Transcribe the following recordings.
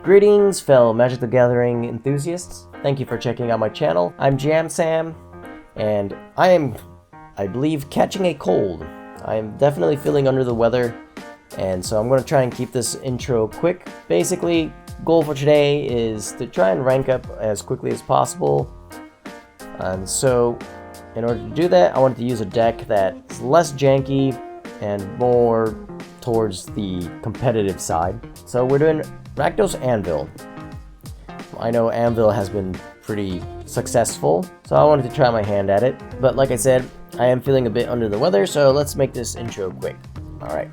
Greetings, fellow Magic the Gathering enthusiasts. Thank you for checking out my channel. I'm Jam Sam, and I am, I believe, catching a cold. I am definitely feeling under the weather, and so I'm going to try and keep this intro quick. Basically, goal for today is to try and rank up as quickly as possible. And so, in order to do that, I wanted to use a deck that's less janky and more towards the competitive side. So we're doing Rakdos Anvil. I know Anvil has been pretty successful, so I wanted to try my hand at it. But like I said, I am feeling a bit under the weather, so let's make this intro quick. Alright,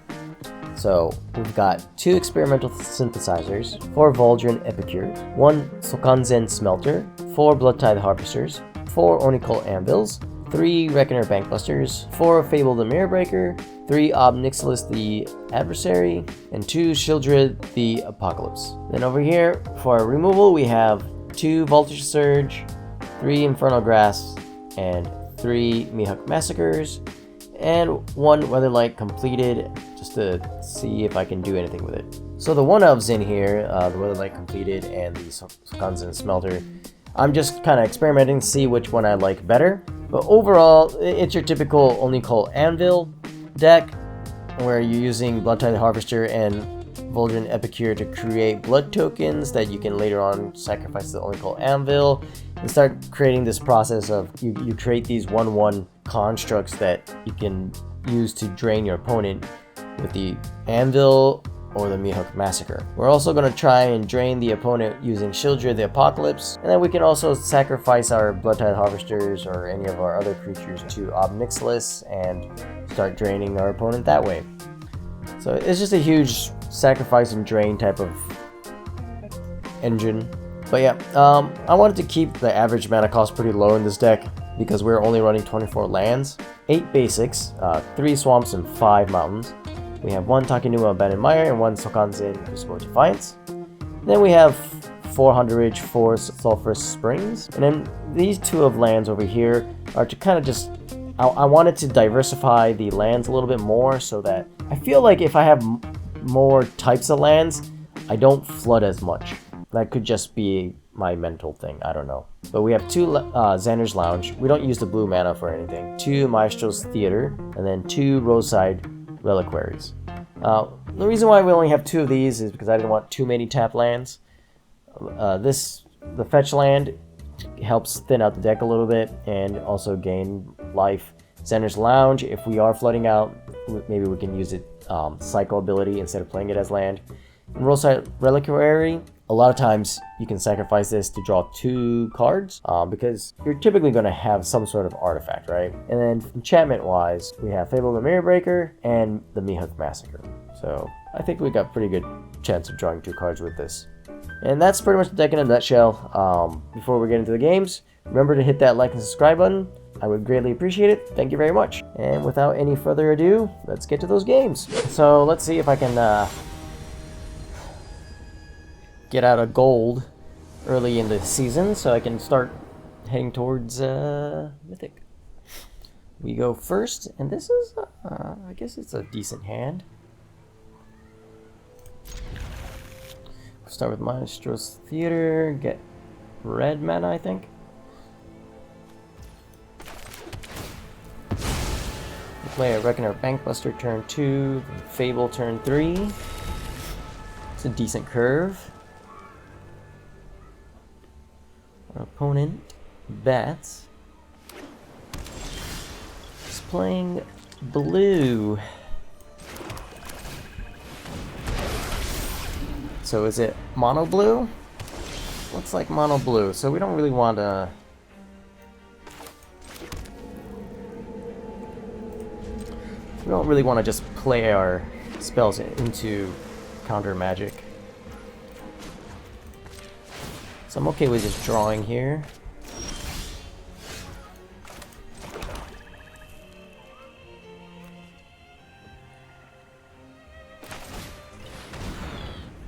so we've got 2 Experimental Synthesizers, 4 Voldaren Epicure, 1 Sokenzan Smelter, 4 Bloodtithe Harvesters, 4 Oni-Cult Anvils, 3 Reckoner Bankbusters, 4 Fable the Mire, 3 Ob Nixilis the Adversary, and 2 Sheoldred the Apocalypse. Then over here, for our removal, we have 2 Voltage Surge, 3 Infernal Grasp, and 3 Meathook Massacres, and 1 Weatherlight Compleated, just to see if I can do anything with it. So the 1-ofs in here, the Weatherlight Compleated and the Sokenzan Smelter, I'm just kind of experimenting to see which one I like better. But overall, it's your typical Oni-Cult Anvil deck, where you're using Bloodtithe Harvester and Voldaren Epicure to create blood tokens that you can later on sacrifice to the Oni-Cult Anvil, and start creating this process of you create these 1/1 constructs that you can use to drain your opponent with the Anvil or the Meathook Massacre. We're also going to try and drain the opponent using Sheoldred the Apocalypse, and then we can also sacrifice our Bloodtithe Harvesters or any of our other creatures to Ob Nixilis and start draining our opponent that way. So it's just a huge sacrifice and drain type of engine. But yeah, I wanted to keep the average mana cost pretty low in this deck because we're only running 24 lands, 8 basics, 3 swamps, and 5 mountains. We have 1 Takenuma Abandoned Mire and 1 Sokenzan Crucible Defiance. Then we have 4 Hunterage, 4 Sulfurous Springs. And then these 2 of lands over here are to kind of just... I wanted to diversify the lands a little bit more so that I feel like if I have more types of lands, I don't flood as much. That could just be my mental thing, I don't know. But we have 2 Xander's Lounge. We don't use the blue mana for anything. 2 Maestros Theater, and then 2 Roadside Reliquaries. The reason why we only have 2 of these is because I didn't want too many tap lands. The fetch land helps thin out the deck a little bit and also gain life. Xander's Lounge, if we are flooding out, maybe we can use it cycle ability instead of playing it as land. And Roadside Reliquary, a lot of times you can sacrifice this to draw 2 cards because you're typically going to have some sort of artifact, right? And then enchantment wise, we have Fable the Mire and the Meathook Massacre. So I think we got pretty good chance of drawing 2 cards with this. And that's pretty much the deck in a nutshell. Before we get into the games, remember to hit that like and subscribe button. I would greatly appreciate it. Thank you very much. And without any further ado, let's get to those games. So let's see if I can get out of gold early in the season so I can start heading towards Mythic. We go first, and this is, I guess it's a decent hand. Start with Maestros Theater, get red mana, I think. Play a Reckoner Bankbuster turn 2, Fable turn 3. It's a decent curve. Our opponent, Bats, is playing blue. So is it mono blue? Looks like mono blue, so we don't really want to... We don't really want to just play our spells into counter magic. So I'm okay with just drawing here.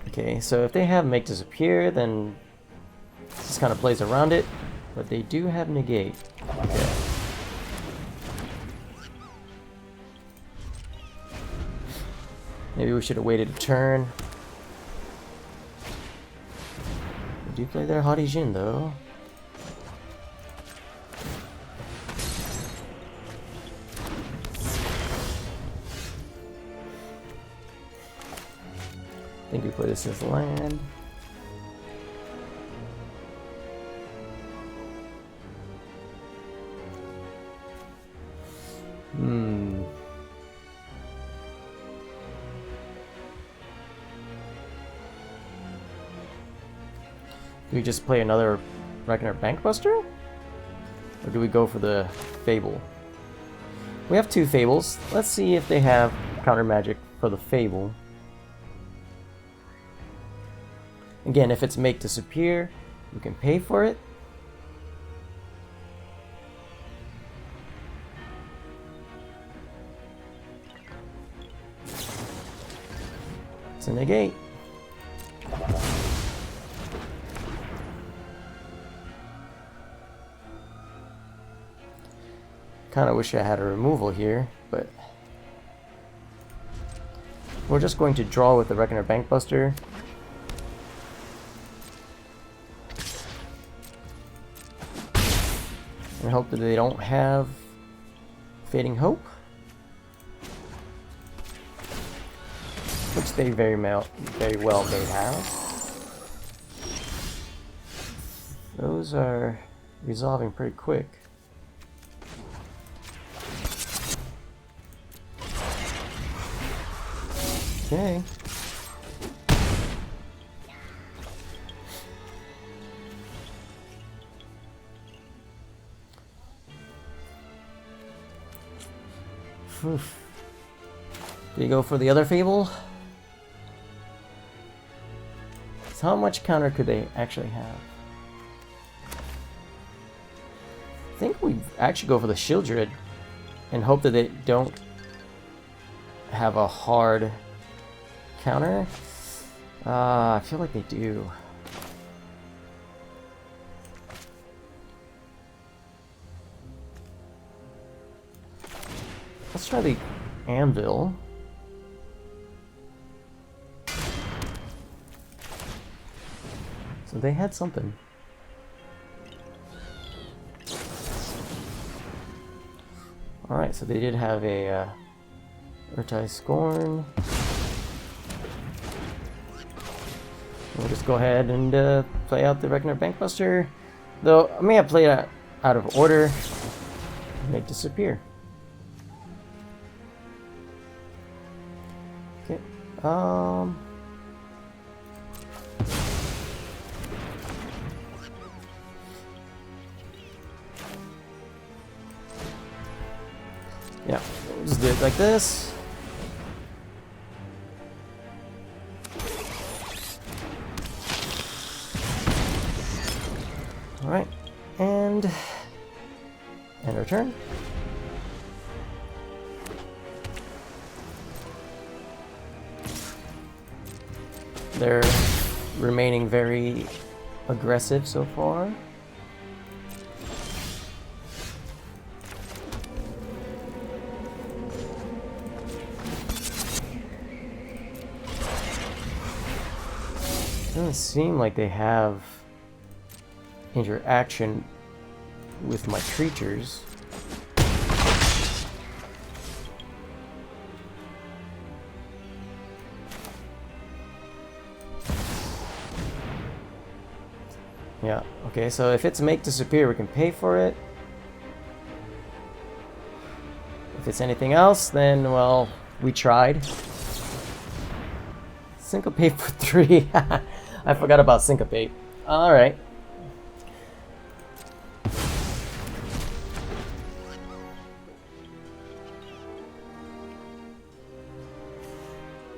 Okay, so if they have Make Disappear, then this just kind of plays around it. But they do have Negate. Okay. Maybe we should have waited a turn. I do play their Haughty Jin though. I think we play this as land. Do we just play another Reckoner Bankbuster? Or do we go for the Fable? We have 2 Fables. Let's see if they have counter magic for the Fable. Again, if it's make disappear, we can pay for it. It's a negate. Kind of wish I had a removal here, but we're just going to draw with the Reckoner Bankbuster. And hope that they don't have Fading Hope, which they very well may have. Those are resolving pretty quick. Okay. Oof. Do you go for the other Fable? So how much counter could they actually have? I think we actually go for the Sheoldred and hope that they don't have a hard counter. I feel like they do. Let's try the Anvil. So they had something. Alright, so they did have a Urtai Scorn. We'll just go ahead and play out the Reckoner Bankbuster. Though I may have played it out of order. Make disappear. Okay. Yeah, we'll just do it like this. Alright, and return. They're remaining very aggressive so far. Doesn't seem like they have interaction with my creatures. Yeah, okay, so if it's make disappear, we can pay for it. If it's anything else, then, well, we tried. Syncopate for 3. I forgot about Syncopate. Alright.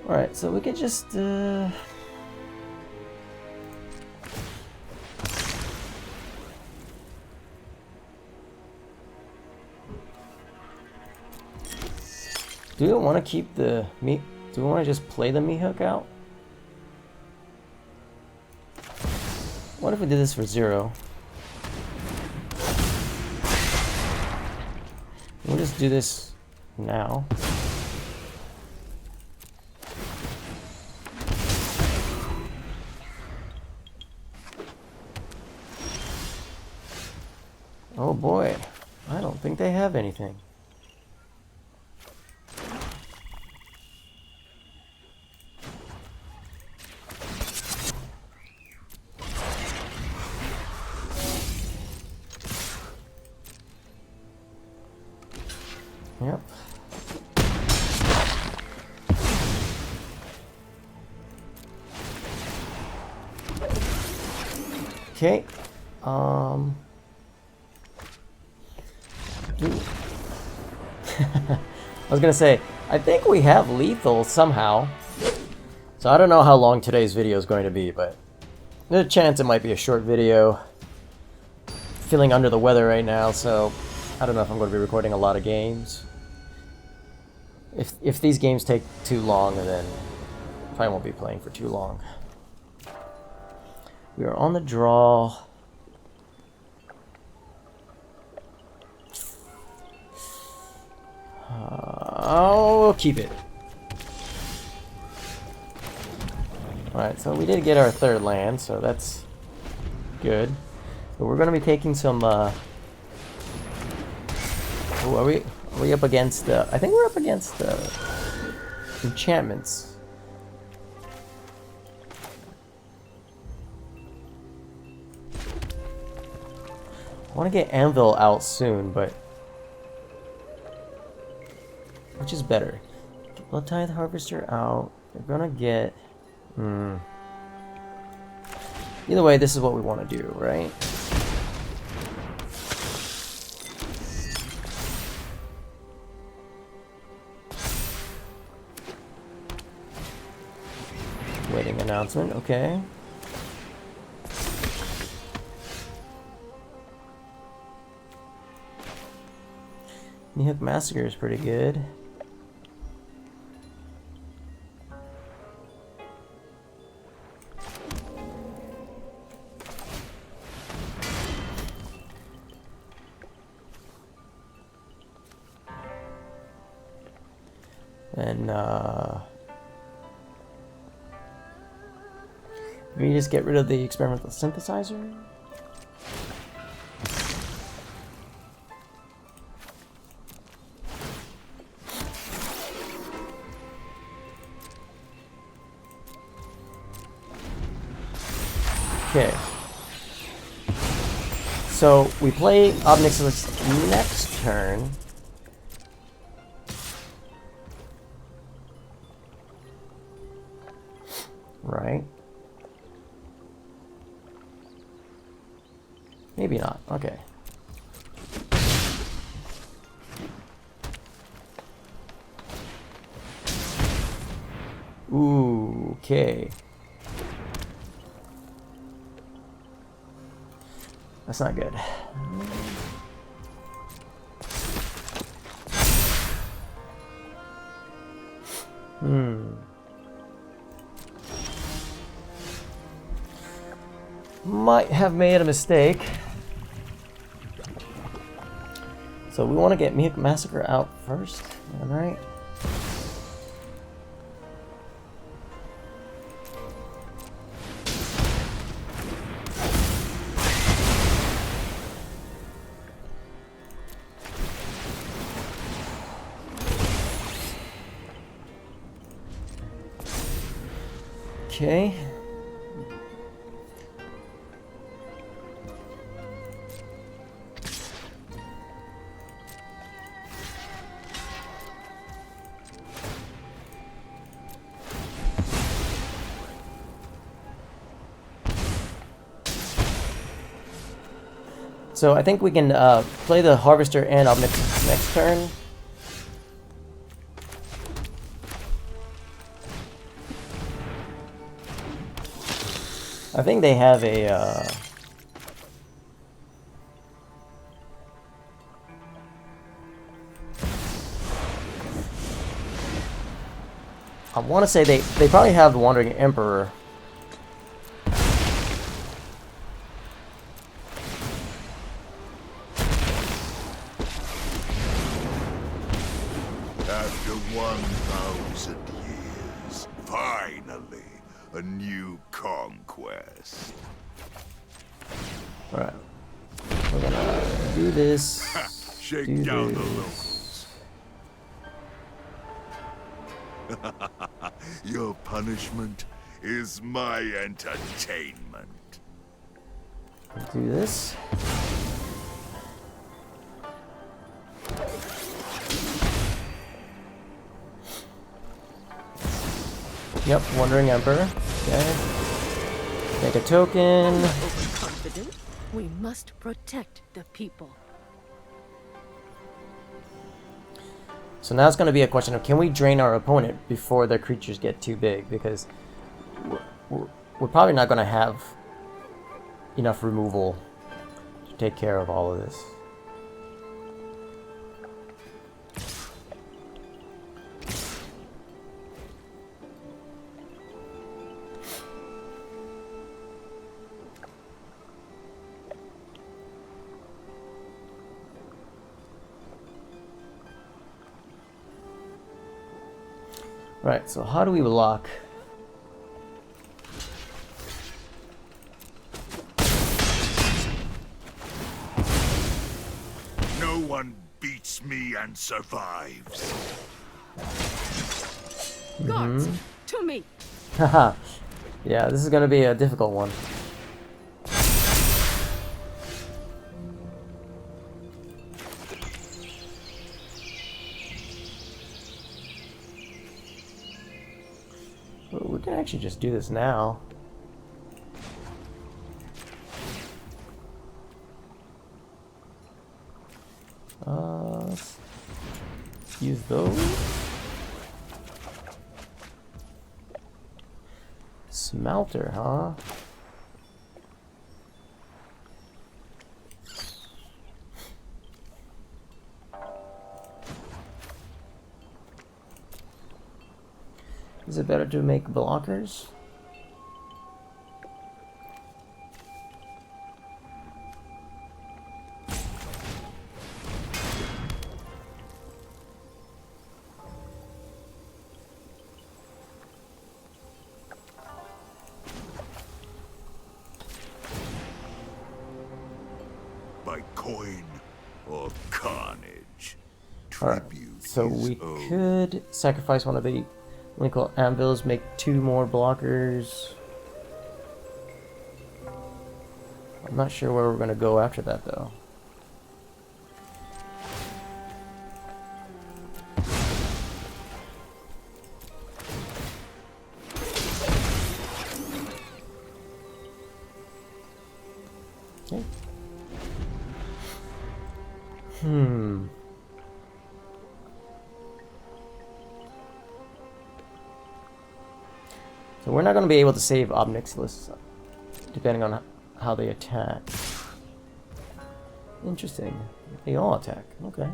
Alright, so we could just do we want to keep the meat? Do we want to just play the Meathook out? What if we did this for 0? We'll just do this now. Oh boy, I don't think they have anything. Yep. Okay. I was gonna say, I think we have lethal somehow. So I don't know how long today's video is going to be, but there's a chance it might be a short video. Feeling under the weather right now, so I don't know if I'm going to be recording a lot of games. If these games take too long, then I probably won't be playing for too long. We are on the draw. I'll keep it. Alright, so we did get our third land, so that's good. But we're going to be taking some... Oh, are we up against... I think we're up against enchantments. I want to get Anvil out soon, but... Which is better? Get Bloodtithe Harvester out. We're gonna get... Either way, this is what we want to do, right? Waiting announcement, okay. Meathook Massacre is pretty good. And we just get rid of the Experimental Synthesizer. Okay. So we play Ob Nixilis next turn. Right. Maybe not. Okay. Ooh, okay. That's not good. Might have made a mistake. So we want to get Meathook Massacre out first, alright? Okay. So I think we can play the Harvester and Ob Nixilis next turn. I think they have a... I want to say they probably have the Wandering Emperor. After 1,000 years, finally, a new conquest. Alright. We're gonna do this. Shake do down this. the locals. Your punishment is my entertainment. Do this. Yep, Wandering Emperor. Okay. Make a token. Overconfident. We must protect the people. So now it's going to be a question of, can we drain our opponent before their creatures get too big? Because we're probably not going to have enough removal to take care of all of this. Right, so how do we block? No one beats me and survives. Guards, to me. Haha. Yeah, this is going to be a difficult one. We can actually just do this now. Let's use those. Smelter, huh? Is it better to make blockers? By coin or carnage. Alright, so we could sacrifice one of the Oni-Cult Anvils, make 2 more blockers. I'm not sure where we're going to go after that, though. Okay. So we're not going to be able to save Ob Nixilis, depending on how they attack. Interesting. They all attack. Okay.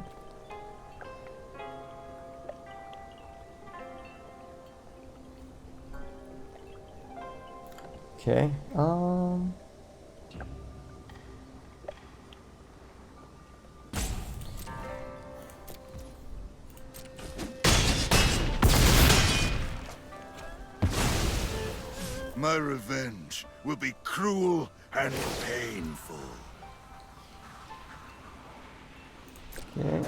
Okay. My revenge will be cruel and painful. Okay.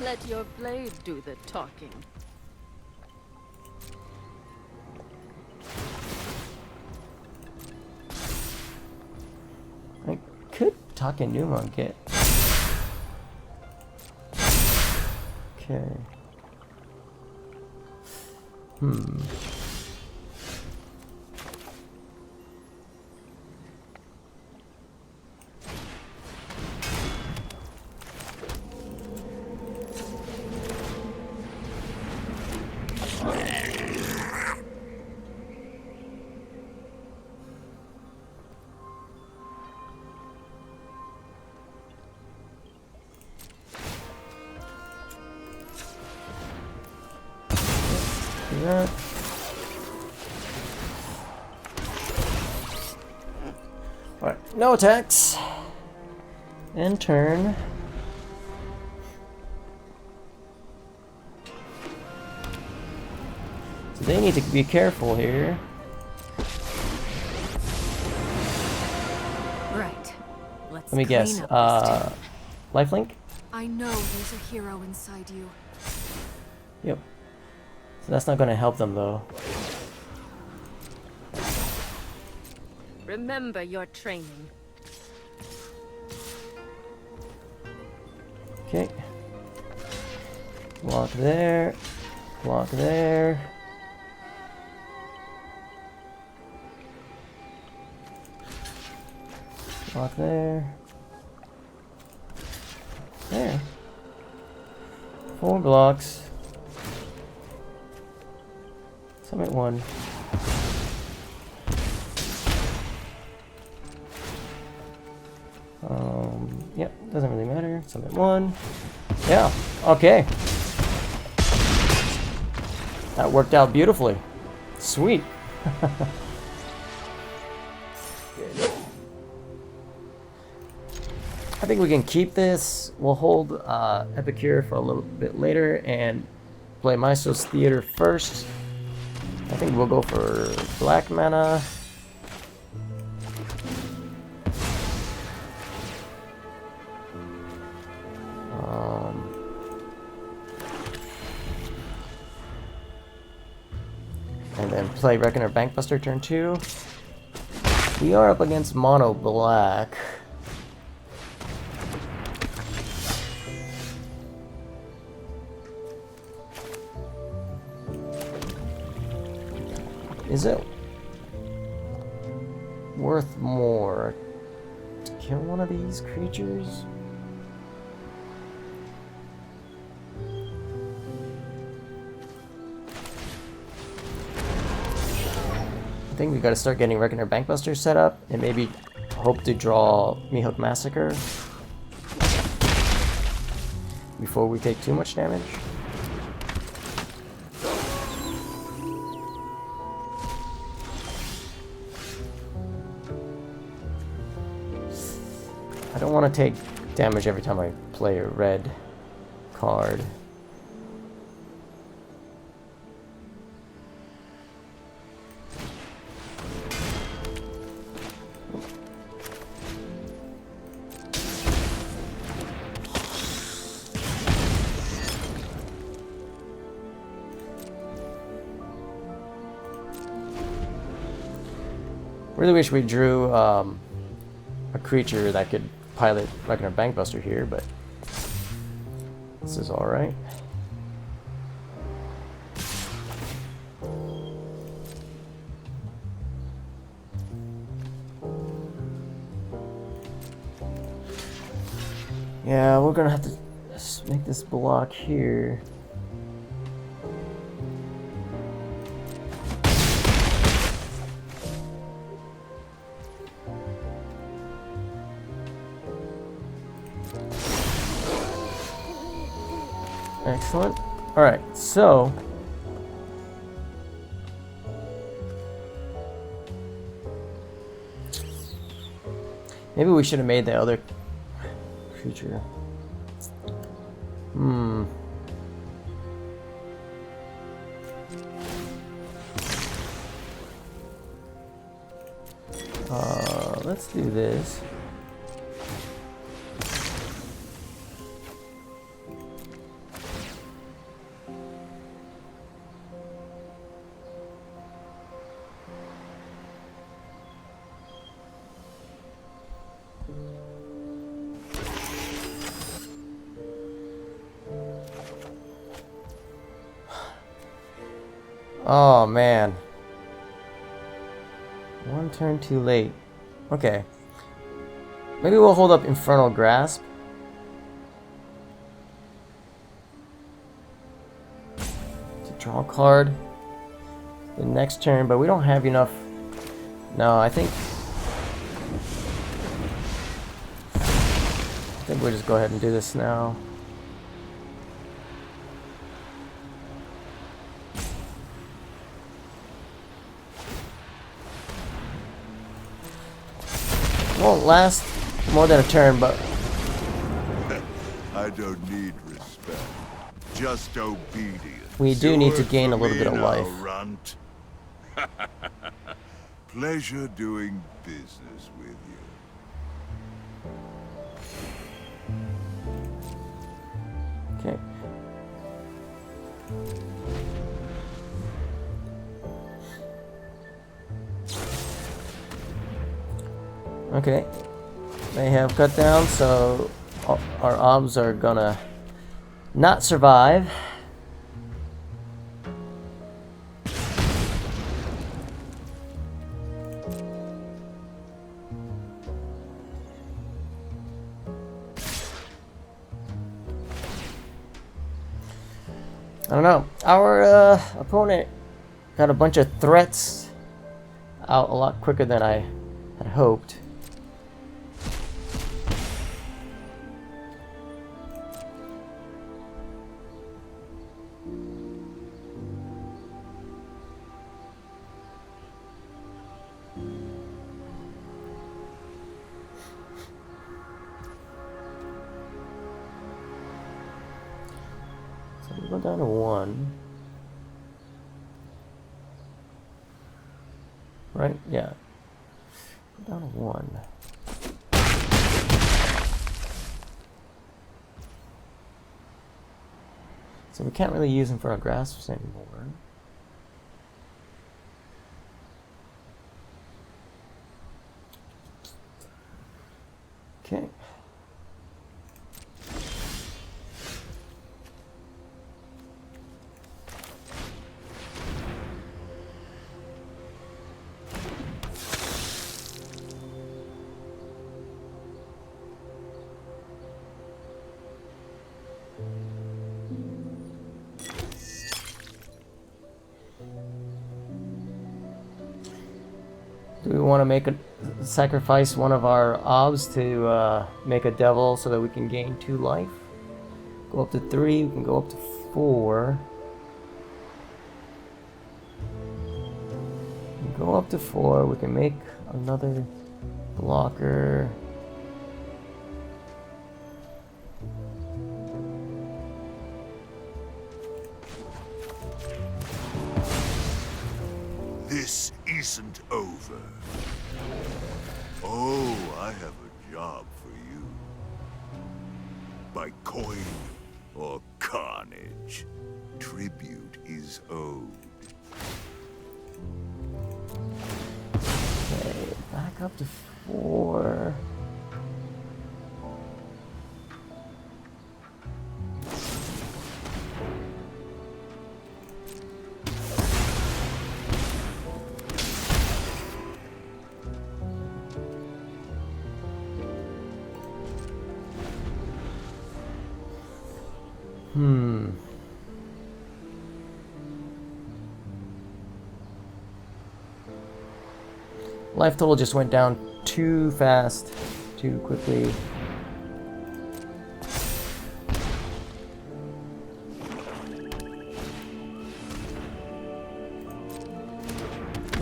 Let your blade do the talking. I could Takenuma and get. Okay. That. Alright, no attacks. End turn. So they need to be careful here. Right. Let's Let me guess. clean up this town. Lifelink? I know there's a hero inside you. Yep. So that's not gonna help them though. Remember your training. Okay. Block there. Block there. Block there. There. 4 blocks. Summit 1. Yep, doesn't really matter. Summit 1. Yeah, okay. That worked out beautifully. Sweet. I think we can keep this. We'll hold Epicure for a little bit later and play Maestros Theater first. I think we'll go for black mana. And then play Reckoner Bankbuster turn 2. We are up against mono black. Is it worth more to kill one of these creatures? I think we gotta start getting Reckoner Bankbuster set up and maybe hope to draw Meathook Massacre before we take too much damage. I don't want to take damage every time I play a red card. Really wish we drew a creature that could pilot Reckoner Bankbuster here, but this is alright. Yeah, we're gonna have to make this block here. Excellent. Alright, so maybe we should have made the other creature. Let's do this. Oh man. One turn too late. Okay. Maybe we'll hold up Infernal Grasp. To draw a card the next turn, but we don't have enough. No, I think we'll just go ahead and do this now. Won't last more than a turn, but I don't need respect, just obedience. we do need to Yours gain a for little me bit of now, life. Runt. Pleasure doing business with you. Okay, they have cut down, so our obs are gonna not survive. I don't know. Our opponent got a bunch of threats out a lot quicker than I had hoped. Go down to 1. Right? Yeah. Go down to 1. So we can't really use him for our grasps anymore. Okay. Do we want to make a sacrifice one of our obs to make a devil so that we can gain 2 life? Go up to 3, we can go up to 4. We can go up to 4, we can make another blocker. This isn't over. Oh, I have a job for you. By coin or carnage, tribute is owed. Okay, back up to 4. Life total just went down too fast, too quickly.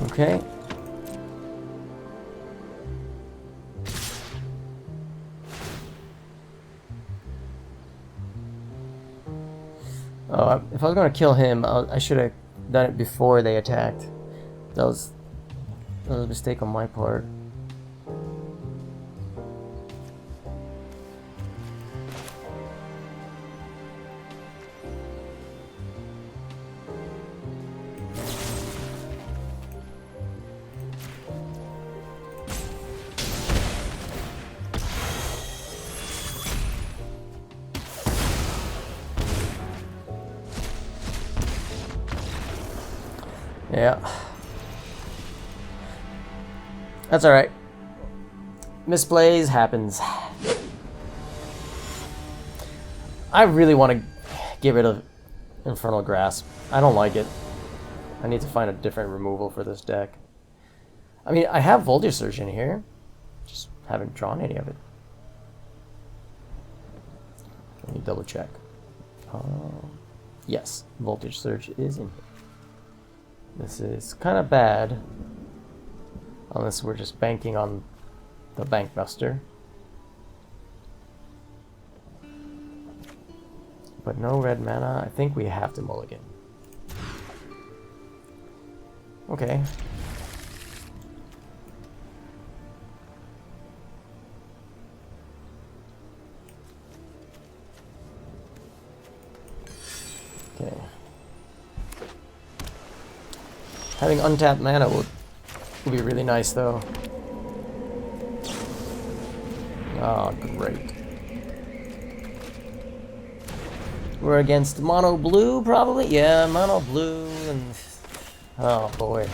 Okay. Oh, if I was going to kill him, I should have done it before they attacked. That was a mistake on my part. Yeah. That's alright. Misplays happens. I really want to get rid of Infernal Grasp. I don't like it. I need to find a different removal for this deck. I mean, I have Voltage Surge in here. Just haven't drawn any of it. Let me double check. Yes, Voltage Surge is in here. This is kind of bad. Unless we're just banking on the Bankbuster. But no red mana. I think we have to mulligan. Okay. Okay. Having untapped mana would be really nice, though. Oh, great. We're against mono blue, probably? Yeah, mono blue and... Oh, boy.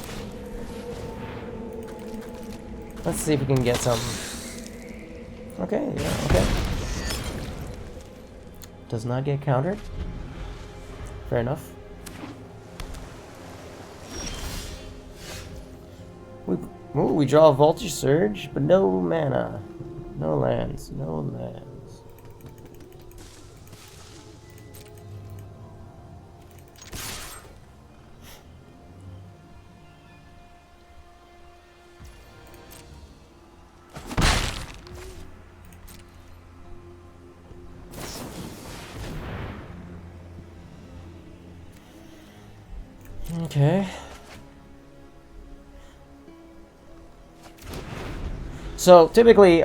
Let's see if we can get some... Okay, yeah, okay. Does not get countered. Fair enough. We draw a Voltage Surge, but no mana. No lands. No lands. Okay. So typically,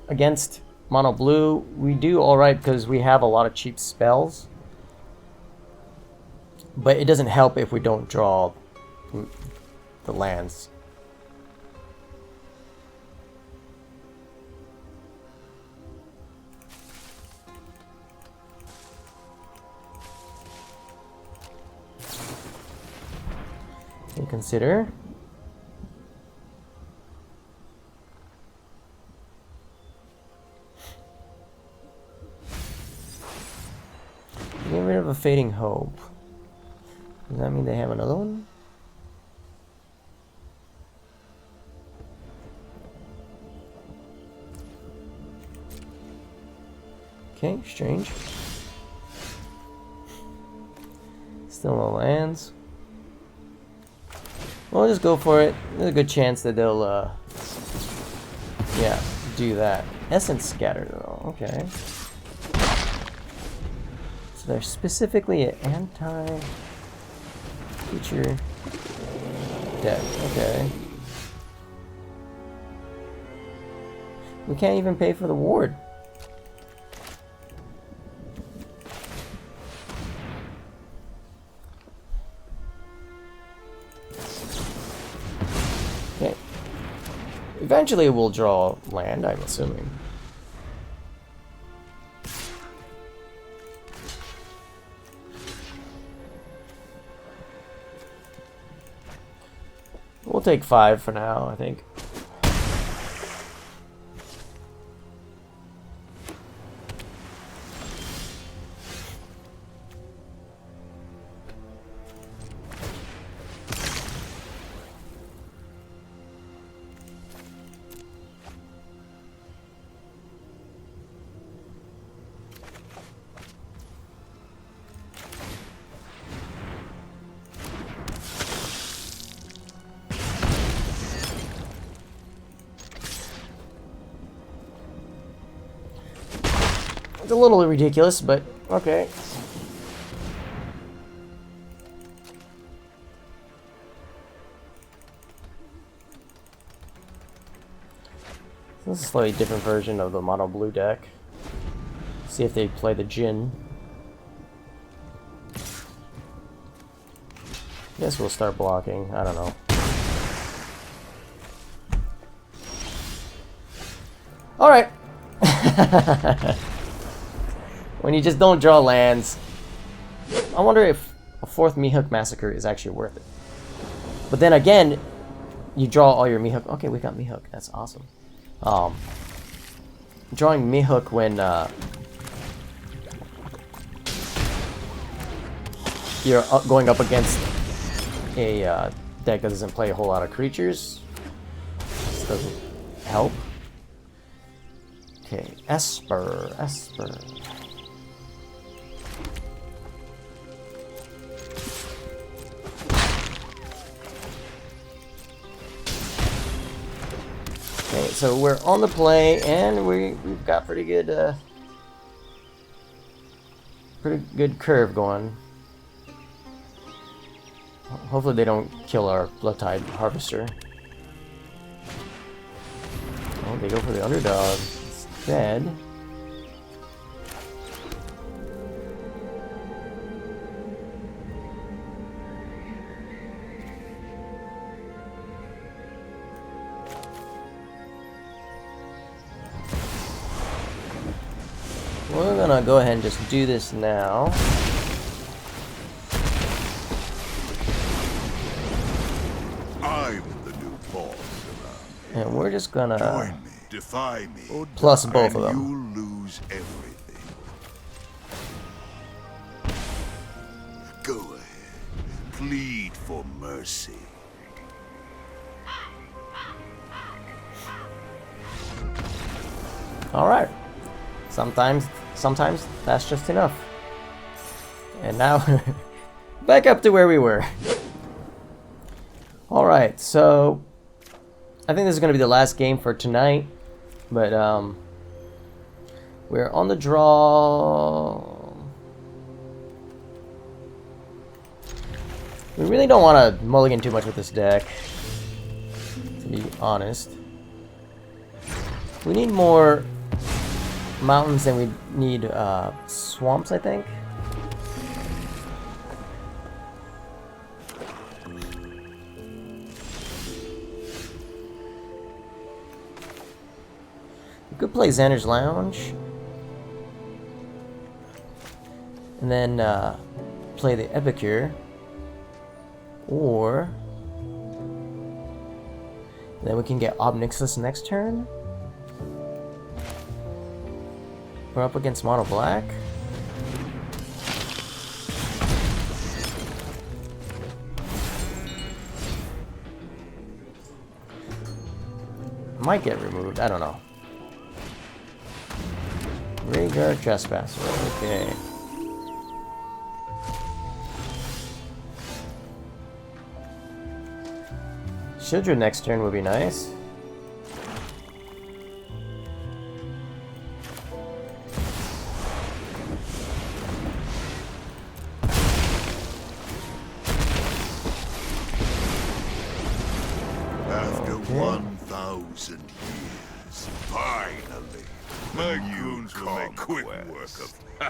against mono blue, we do all right because we have a lot of cheap spells. But it doesn't help if we don't draw the lands. Consider. Get rid of a Fading Hope. Does that mean they have another one? Okay, strange. Still no lands. We'll just go for it. There's a good chance that they'll, yeah, do that. Essence Scatter, though. Okay. So they're specifically an anti-creature deck. Okay. We can't even pay for the ward. Eventually we'll draw land, I'm assuming. We'll take 5 for now, I think. It's a little ridiculous, but okay. This is a slightly different version of the mono blue deck. See if they play the Jin. Guess we'll start blocking. I don't know. All right. When you just don't draw lands. I wonder if a 4th Meathook Massacre is actually worth it. But then again, you draw all your Meathook. Okay, we got Meathook. That's awesome. Drawing Meathook when you're going up against a deck that doesn't play a whole lot of creatures. This doesn't help. Okay, Esper. Okay, so we're on the play, and we've got pretty good curve going. Hopefully they don't kill our Bloodtithe Harvester. Oh, they go for the underdog instead. we're gonna go ahead and just do this now. I'm the new boss around. And we're just gonna Join me, defy me, plus both of and them. you'll lose everything. Go ahead, plead for mercy. Alright. Sometimes that's just enough. And now, back up to where we were. Alright, so I think this is going to be the last game for tonight. But, we're on the draw. We really don't want to mulligan too much with this deck, to be honest. We need more mountains than we need swamps, I think. We could play Xander's Lounge. And then play the Epicure. Or then we can get Ob Nixilis next turn. We're up against Mono Black. Might get removed, I don't know. Graveyard Trespasser, okay. Sheoldred next turn would be nice. After 1,000 years, finally, my goons will make quick work of me.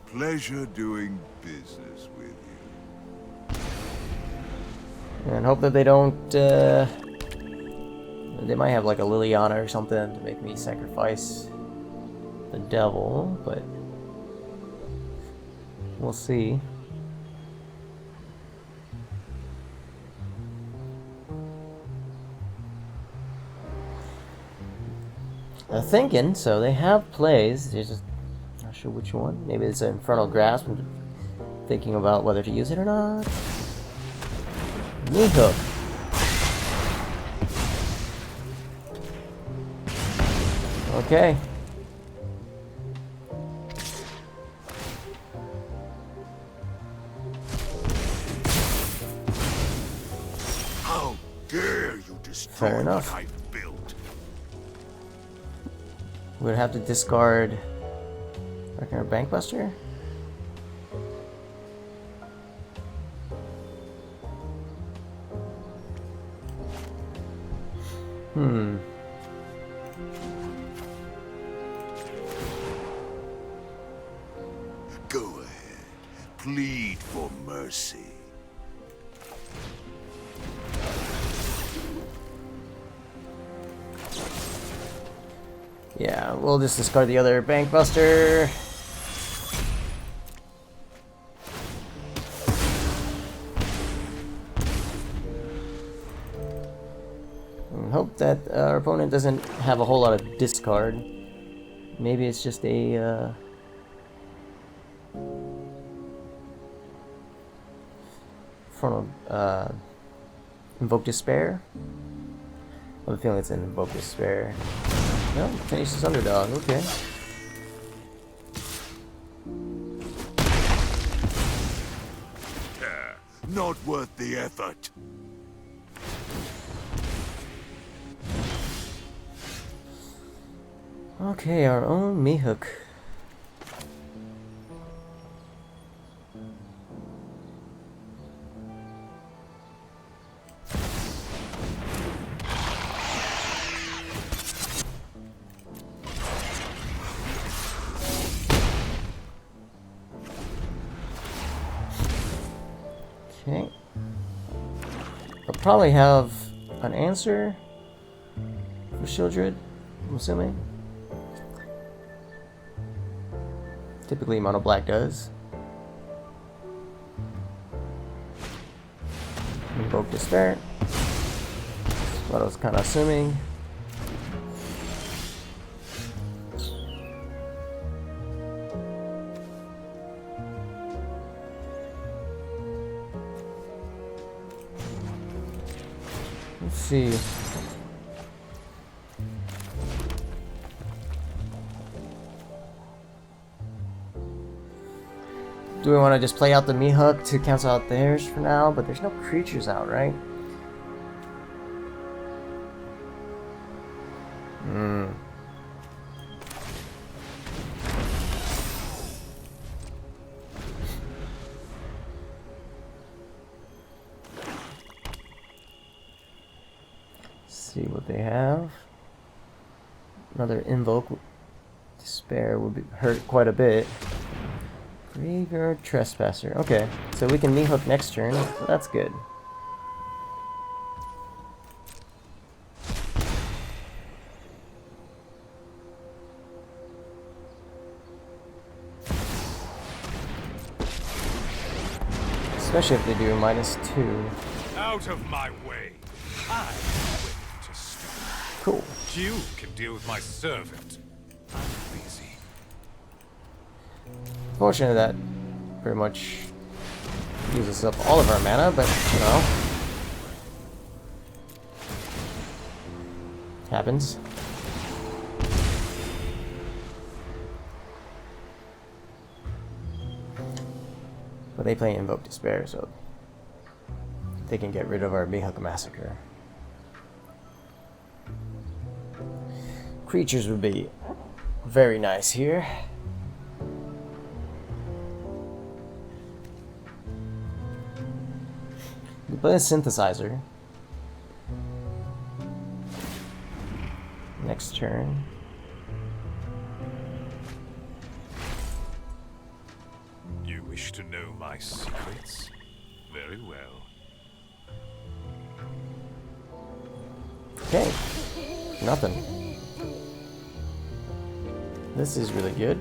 Pleasure doing business with you. And hope that they don't, they might have like a Liliana or something to make me sacrifice the devil, but we'll see. I'm thinking, so they have plays, they're just not sure which one. Maybe it's an Infernal Grasp, I'm thinking about whether to use it or not. Meathook. Okay. How dare you destroy Fair enough. what I've built? We'd have to discard Reckoner Bankbuster. Go ahead, plead for mercy. Yeah, we'll just discard the other Bankbuster. And hope that our opponent doesn't have a whole lot of discard. Maybe it's just a Invoke Despair. I have a feeling it's an Invoke Despair. No, Tenacious Underdog, okay. Not worth the effort. Okay, our own Meathook. Okay. I'll probably have an answer for Sheoldred, I'm assuming. Typically mono black does. Invoke Despair. That's what I was kind of assuming. Let's see. Do we want to just play out the Meathook to cancel out theirs for now? But there's no creatures out, right? See what they have. Another Invoke Despair would hurt quite a bit. Graveyard Trespasser. Okay, so we can Meathook next turn. So that's good. Especially if they do -2. Out of my way. I'm ready to start. Cool. You can deal with my servant. I'm busy. Fortunately, that pretty much uses up all of our mana, but you know, happens. But they play Invoke Despair, so they can get rid of our Meathook Massacre. Creatures would be very nice here. We play a Synthesizer. Next turn. You wish to know my secrets? Very well. Okay. Nothing. This is really good.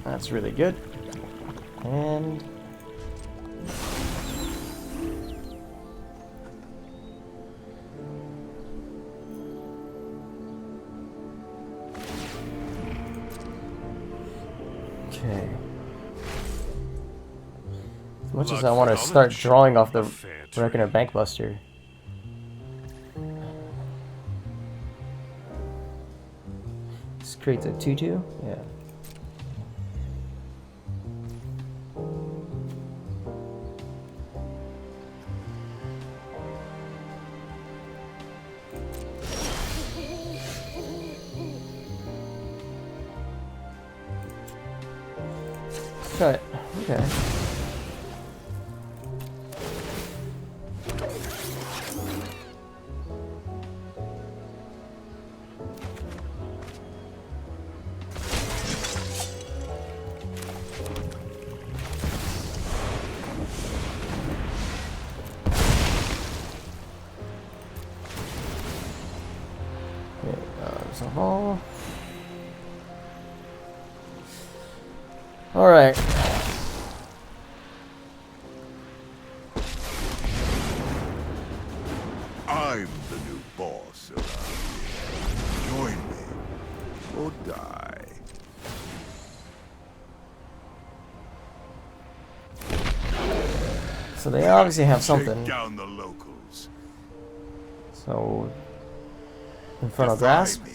That's really good. And okay. As much as I want to start drawing off the Reckoner Bankbuster. This creates a 2/2? Yeah. Cut. Okay. There's a hole. All right. I'm the new boss around here. Join me or die. So they obviously have something. Take down the locals. So Infernal Defy Grasp. me,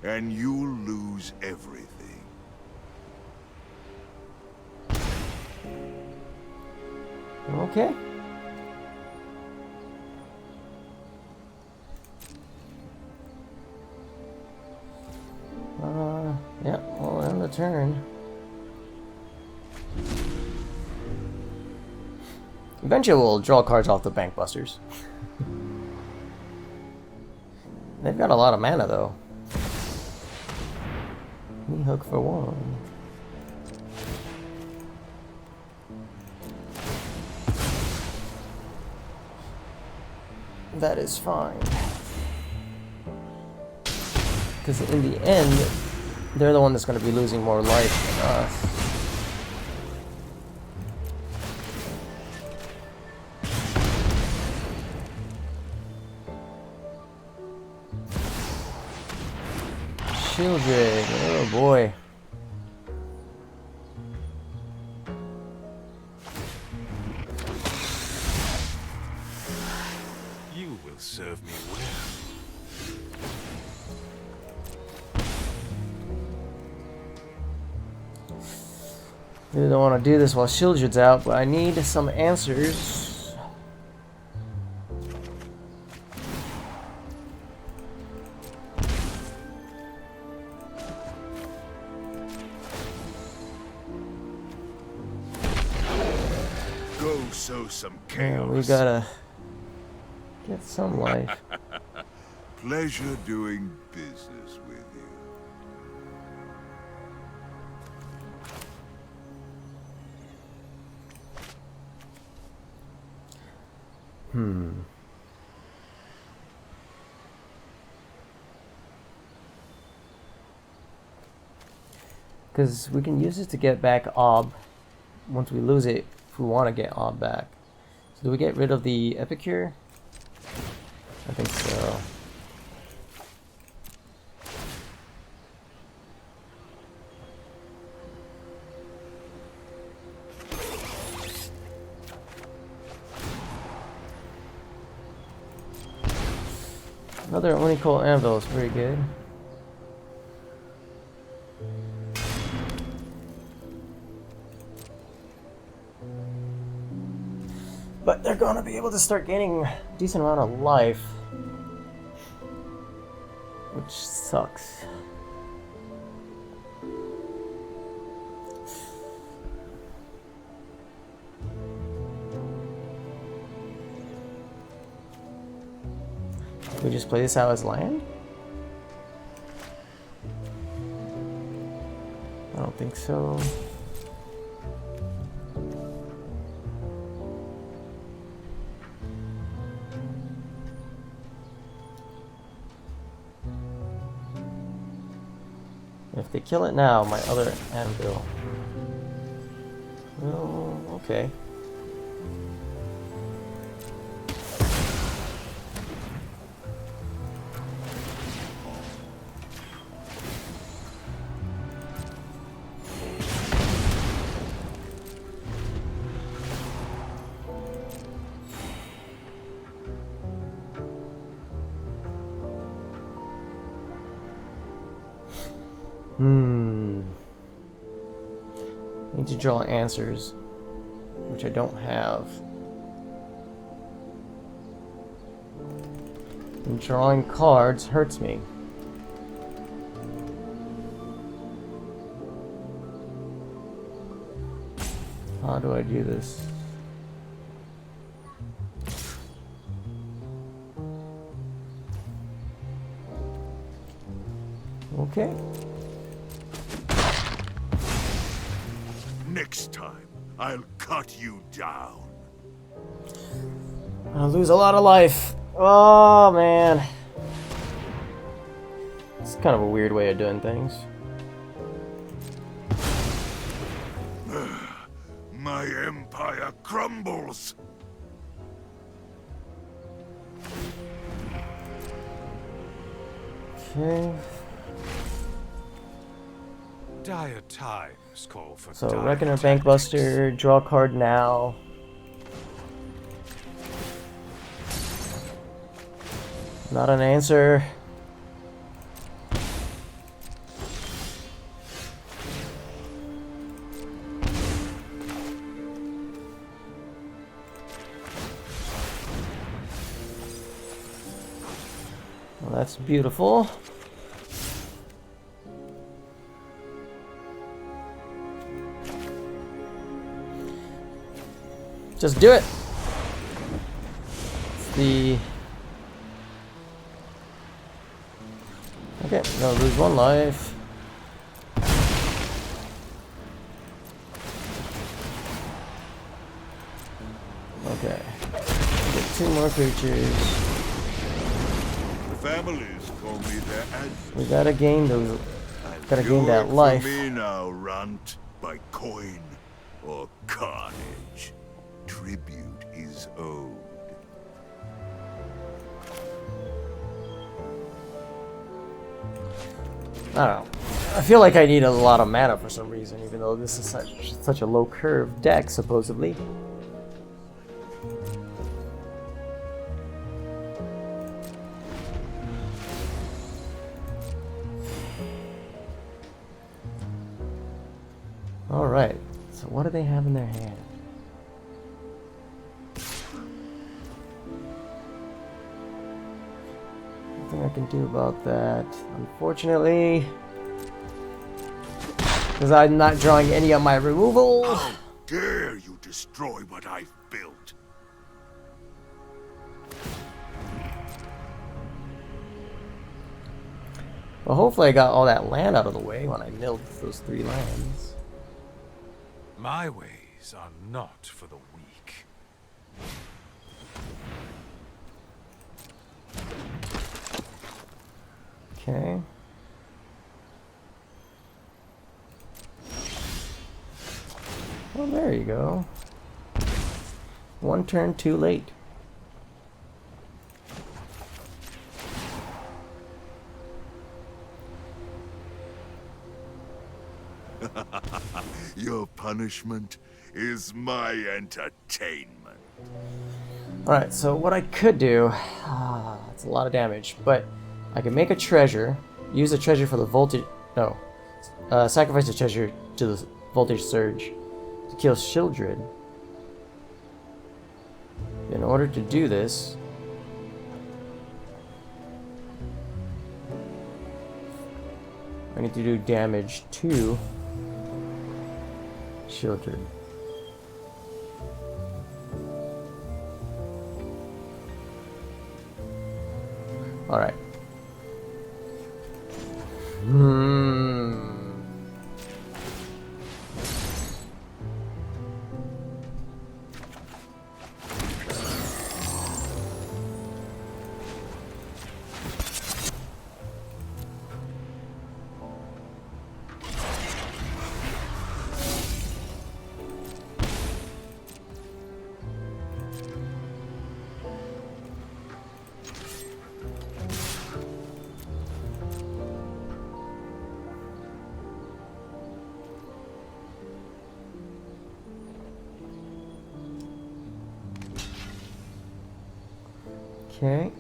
and you'll lose everything. Okay. Yeah, we'll end the turn. Eventually we'll draw cards off the Bankbusters. They've got a lot of mana though. Meathook for 1. that is fine. Because in the end, they're the one that's going to be losing more life than us. Sheoldred, oh boy. You will serve me well. Really don't want to do this while Sheoldred's out, but I need some answers. Go sow some Yeah, chaos. we gotta get some life. Pleasure doing business with you. Because we can use it to get back Ob once we lose it, if we want to get Ob back. So do we get rid of the Epicure? I think so. Another Oni-Cult Anvil is pretty good. But they're gonna be able to start gaining a decent amount of life, which sucks. We just play this out as land? I don't think so. If they kill it now, my other anvil. Well, okay. Need to draw answers, which I don't have. And drawing cards hurts me. How do I do this? Okay. Next time, I'll cut you down. I'll lose a lot of life. Oh, man. It's kind of a weird way of doing things. My empire crumbles. Okay. Dire times call for So, dire Reckoner tactics. Bankbuster, draw a card now. Not an answer. Well, that's beautiful. Just do it. It's the... Okay, gonna lose one life. Okay. Get two more creatures. families call me their adversary. We gotta gain those. Gotta You gain that work life. for me now, Runt, by coin or carnage. Tribute is owed. I don't know. I feel like I need a lot of mana for some reason, even though this is such a low curve deck, supposedly. Alright, so what do they have in their hand? Nothing I can do about that, unfortunately. Because I'm not drawing any of my removal. How dare you destroy what I've built? Well, hopefully I got all that land out of the way when I milled those 3 lands. My ways are not for the weak. Okay. Well, there you go. 1 turn too late. Your punishment is my entertainment. Alright, so what I could do... that's a lot of damage, but I can make a treasure, use a treasure for the voltage... No. Sacrifice a treasure to the voltage surge to kill Sheoldred. In order to do this... I need to do damage to Sheoldred. Alright. Okay.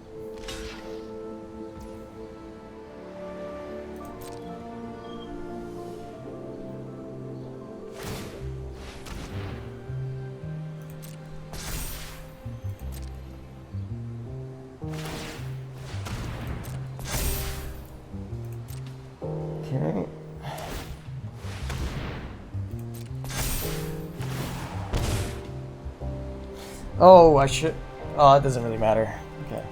Okay. Oh, I should... Oh, it doesn't really matter. Okay.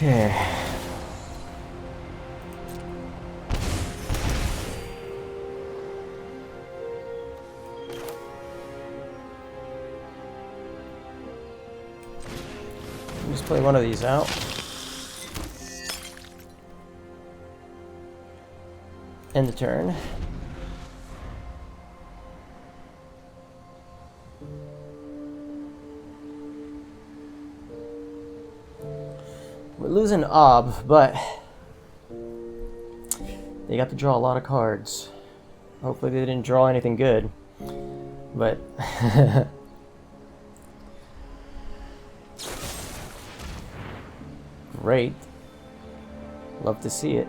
Okay. Just play one of these out. End the turn. We're losing Ob, but they got to draw a lot of cards. Hopefully they didn't draw anything good. But great. Love to see it.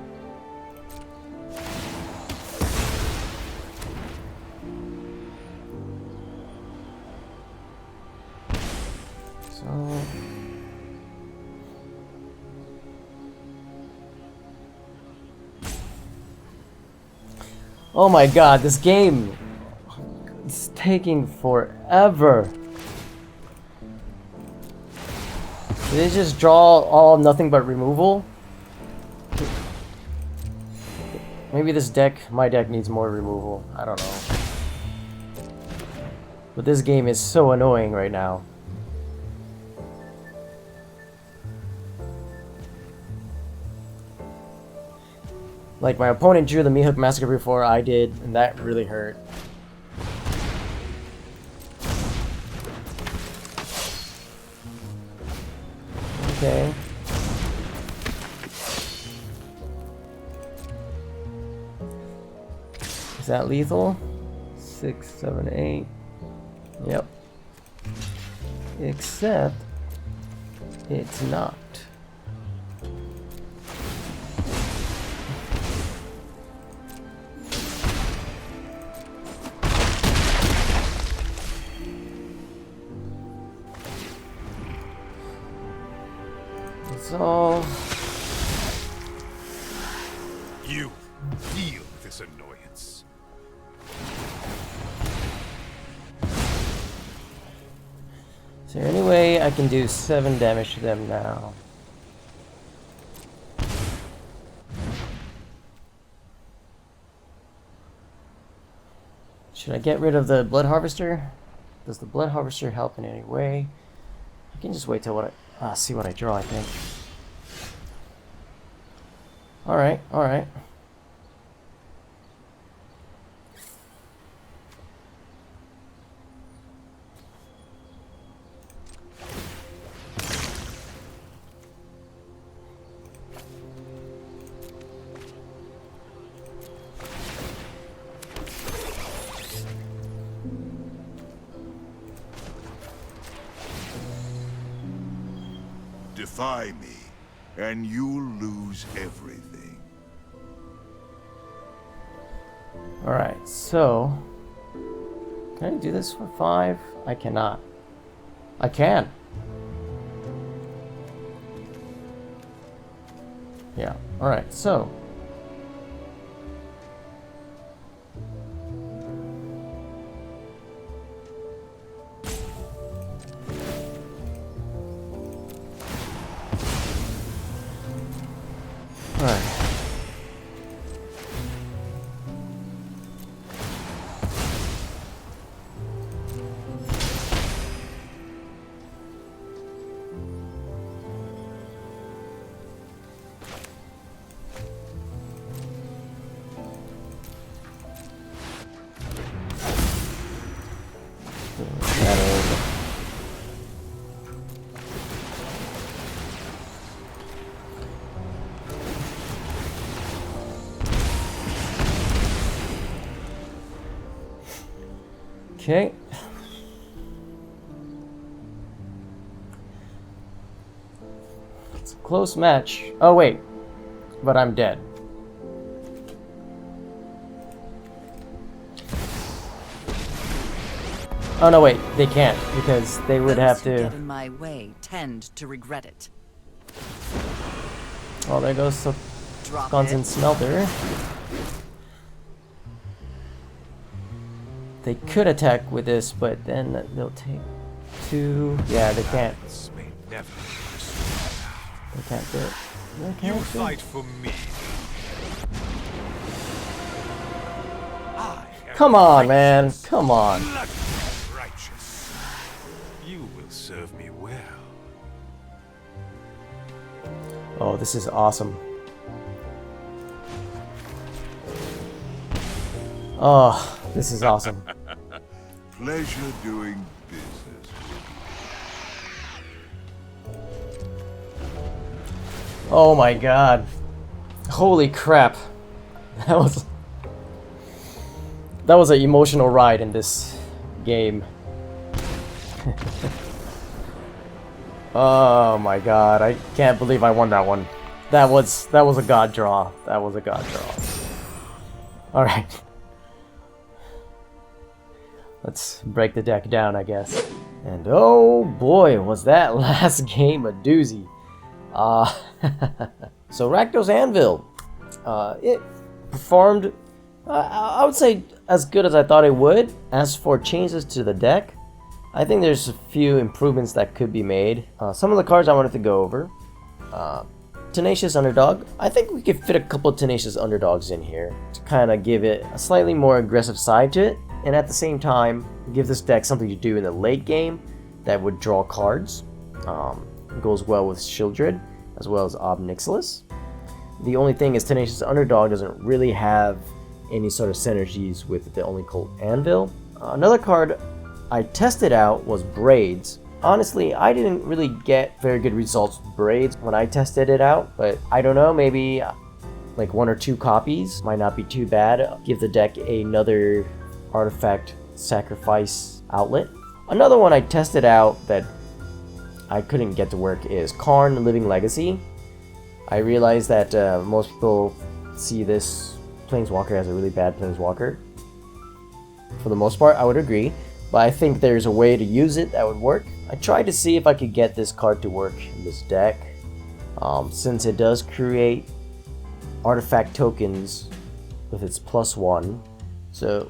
So Oh my god, this game is taking forever. Did they just draw all nothing but removal? Maybe this deck, my deck needs more removal. I don't know. But this game is so annoying right now. Like, my opponent drew the Meathook Massacre before I did, and that really hurt. Okay. Is that lethal? 6, 7, 8. Yep. Except it's not. So You deal with this annoyance. is there any way I can do 7 damage to them now? Should I get rid of the Blood Harvester? Does the Blood Harvester help in any way? I can just wait till see what I draw, I think. Alright, alright. Defy me, and you'll lose everything. Alright, so can I do this for 5? I cannot. I can. Yeah, alright, so alright. Okay. It's a close match. Oh wait, but I'm dead. Oh no, wait, they can't because they would have Those who to. get in my way tend to regret it. Well, there goes Drop Sokenzan it. Smelter. They could attack with this, but then they'll take 2. Yeah, they can't. This may never. They can't do it. They You can't do it. fight for me. I am Come on, man. righteous. Come on. Bloody righteous. You will serve me well. Oh, this is awesome. Oh, this is awesome. Pleasure doing business. Oh my god. Holy crap. That was an emotional ride in this game. Oh my god, I can't believe I won that one. That was a god draw. That was a god draw. Alright. Let's break the deck down, I guess. And oh boy, was that last game a doozy. So Rakdos Anvil, it performed I would say as good as I thought it would. As for changes to the deck, I think there's a few improvements that could be made. Some of the cards I wanted to go over. Tenacious Underdog. I think we could fit a couple of Tenacious Underdogs in here to kind of give it a slightly more aggressive side to it, and at the same time give this deck something to do in the late game that would draw cards. It goes well with Sheoldred as well as Ob Nixilis. The only thing is Tenacious Underdog doesn't really have any sort of synergies with the Oni-Cult Anvil. Another card I tested out was Braids. Honestly, I didn't really get very good results with Braids when I tested it out, but I don't know, maybe like 1 or 2 copies might not be too bad. Give the deck another artifact sacrifice outlet. Another one I tested out that I couldn't get to work is Karn Living Legacy. I realize that most people see this Planeswalker as a really bad Planeswalker. For the most part, I would agree, but I think there's a way to use it that would work. I tried to see if I could get this card to work in this deck, since it does create artifact tokens with its +1, so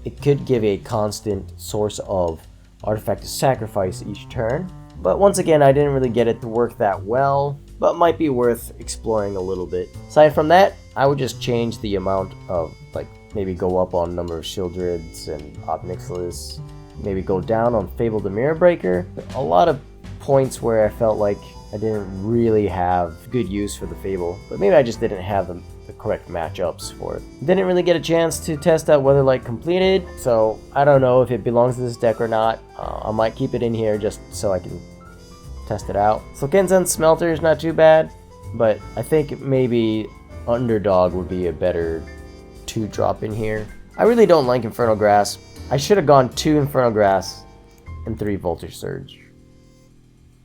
it could give a constant source of artifact to sacrifice each turn. But once again, I didn't really get it to work that well, but might be worth exploring a little bit. Aside from that, I would just change the amount of, like, maybe go up on number of Sheoldreds and Ob Nixilis, maybe go down on Fable the Mirror Breaker. A lot of points where I felt like I didn't really have good use for the Fable, but maybe I just didn't have the correct matchups for it. Didn't really get a chance to test out Weatherlight Compleated, so I don't know if it belongs to this deck or not. I might keep it in here just so I can test it out. Sokenzan Smelter is not too bad, but I think maybe Underdog would be a better 2-drop in here. I really don't like Infernal Grasp. I should have gone 2 Infernal Grasp and 3 Voltage Surge,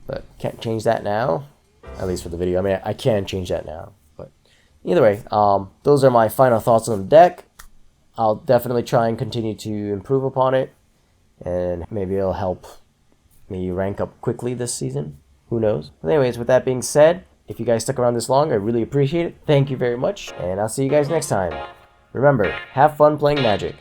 but can't change that now, at least for the video. I mean, I can change that now, but either way, those are my final thoughts on the deck. I'll definitely try and continue to improve upon it, and maybe it'll help me rank up quickly this season. Who knows? But anyways, with that being said, if you guys stuck around this long, I really appreciate it. Thank you very much, and I'll see you guys next time. Remember, have fun playing Magic.